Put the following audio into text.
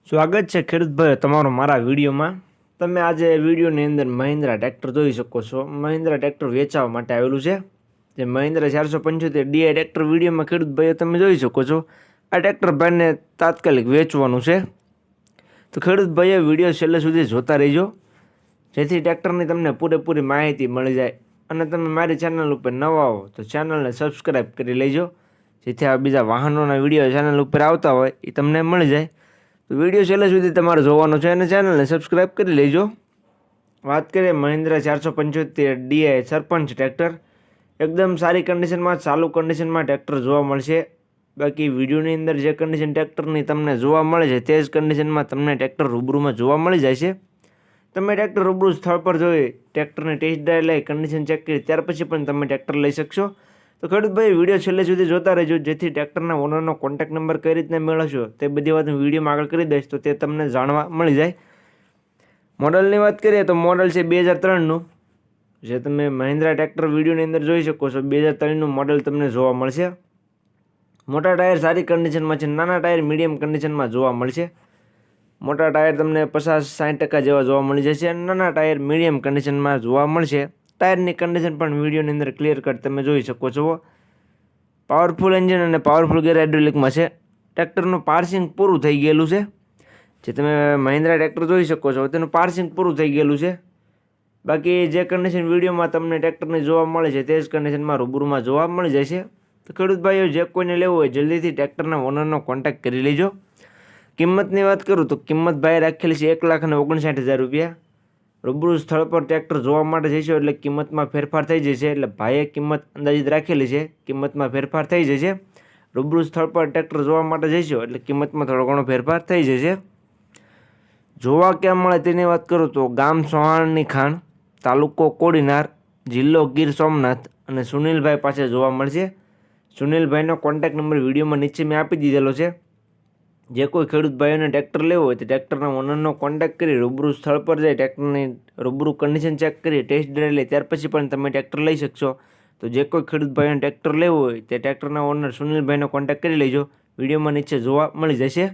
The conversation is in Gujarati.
સ્વાગત છે ખેડૂત ભાઈઓ તમારો મારા વિડીયોમાં। તમે આજે વિડીયોની અંદર મહિન્દ્રા ટ્રેક્ટર જોઈ શકો છો। મહિન્દ્રા ટ્રેક્ટર વેચવા માટે આવેલું છે, જે મહિન્દ્રા 475 ડીઆઈ ટ્રેક્ટર વિડીયોમાં ખેડૂત ભાઈઓ તમે જોઈ શકો છો। આ ટ્રેક્ટર ભાઈને તાત્કાલિક વેચવાનું છે, તો ખેડૂત ભાઈઓ વિડીયો છેલ્લે સુધી જોતા રહેજો, જેથી ટ્રેક્ટરની તમને પૂરેપૂરી માહિતી મળી જાય। અને તમે મારી ચેનલ ઉપર નવા હો તો ચેનલને સબસ્ક્રાઈબ કરી લેજો, જેથી આ બીજા વાહનોના વિડીયો ચેનલ ઉપર આવતા હોય એ તમને મળી જાય। તો વિડીયો છેલ્લે સુધી તમારે જોવાનો છે અને ચેનલને સબસ્ક્રાઈબ કરી લેજો। વાત કરીએ મહિન્દ્રા 475 ડીઆઈ સરપંચ ટ્રેક્ટર, એકદમ સારી કન્ડિશનમાં, ચાલુ કન્ડિશનમાં ટ્રેક્ટર જોવા મળશે। બાકી વિડીયોની અંદર જે કન્ડિશન ટ્રેક્ટરની તમને જોવા મળે છે તે જ કન્ડિશનમાં તમને ટ્રેક્ટર રૂબરૂમાં જોવા મળી જાય છે। તમે ટ્રેક્ટર રૂબરૂ સ્થળ પર જોઈ ટ્રેક્ટરની ટેસ્ટ ડ્રાઈવ લઈ કન્ડિશન ચેક કરી ત્યાર પછી પણ તમે ટ્રેક્ટર લઈ શકશો। તો ખેડૂત ભાઈ વિડીયો છેલ્લે સુધી જોતા રહેજો, જેથી ટ્રેક્ટરના ઓનરનો કોન્ટેક્ટ નંબર કઈ રીતના મેળવશો તે બધી વાત હું વિડીયોમાં આગળ કરી દઈશ, તો તે તમને જાણવા મળી જાય। મોડલની વાત કરીએ તો મોડલ છે 2003નું, જે તમે મહિન્દ્રા ટ્રેક્ટર વિડીયોની અંદર જોઈ શકો છો। 2003નું મોડલ તમને જોવા મળશે। મોટા ટાયર સારી કન્ડિશનમાં છે, નાના ટાયર મીડિયમ કન્ડિશનમાં જોવા મળશે। મોટા ટાયર તમને 50-60% જેવા જોવા મળી જશે અને નાના ટાયર મીડિયમ કન્ડિશનમાં જોવા મળશે। ટાયરની કન્ડિશન પણ વિડીયોની અંદર ક્લિયર કટ તમે જોઈ શકો છો। પાવરફુલ એન્જિન અને પાવરફુલ ગેર હાઇડ્રોલિકમાં છે। ટ્રેક્ટરનું પાર્સિંગ પૂરું થઈ ગયેલું છે, જે તમે મહિન્દ્રા ટ્રેક્ટર જોઈ શકો છો તેનું પાર્સિંગ પૂરું થઈ ગયેલું છે। બાકી જે કન્ડિશન વિડીયોમાં તમને ટ્રેક્ટરની જોવા મળે છે તે જ કન્ડિશનમાં રૂબરૂમાં જોવા મળી જશે। તો ખેડૂત ભાઈઓ જે કોઈને લેવું હોય જલ્દીથી ટ્રેક્ટરના ઓનરનો કોન્ટેક્ટ કરી લેજો। કિંમતની વાત કરું તો કિંમત ભાઈ રાખેલી છે 1,59,000 રૂપિયા। રૂબરૂ સ્થળ પર ટ્રેક્ટર જોવા માટે જઈશું એટલે કિંમતમાં ફેરફાર થઈ જશે, એટલે ભાઈએ કિંમત અંદાજિત રાખેલી છે, કિંમતમાં ફેરફાર થઈ જશે। રૂબરૂ સ્થળ પર ટ્રેક્ટર જોવા માટે જઈશું એટલે કિંમતમાં થોડો ઘણો ફેરફાર થઈ જશે। જોવા ક્યાં મળે તેની વાત કરું તો ગામ સોહાણની ખાણ, તાલુકો કોડીનાર, જિલ્લો ગીર સોમનાથ અને સુનિલભાઈ પાસે જોવા મળશે। સુનિલભાઈનો કોન્ટેક્ટ નંબર વિડીયોમાં નીચે મેં આપી દીધેલો છે। જે કોઈ ખેડૂત ભાઈઓને ટ્રેક્ટર લેવો હોય તો ટ્રેક્ટરના ઓનરનો કોન્ટેક્ટ કરી રૂબરૂ સ્થળ પર જઈ ટ્રેક્ટરની રૂબરૂ કન્ડિશન ચેક કરી ટેસ્ટ ડ્રાઈવ લઈ ત્યાર પછી પણ તમે ટ્રેક્ટર લઈ શકશો। તો જે કોઈ ખેડૂત ભાઈઓને ટ્રેક્ટર લેવું હોય તે ટ્રેક્ટરના ઓનર સુનિલભાઈનો કોન્ટેક્ટ કરી લેજો, વિડીયોમાં નીચે જોવા મળી જશે।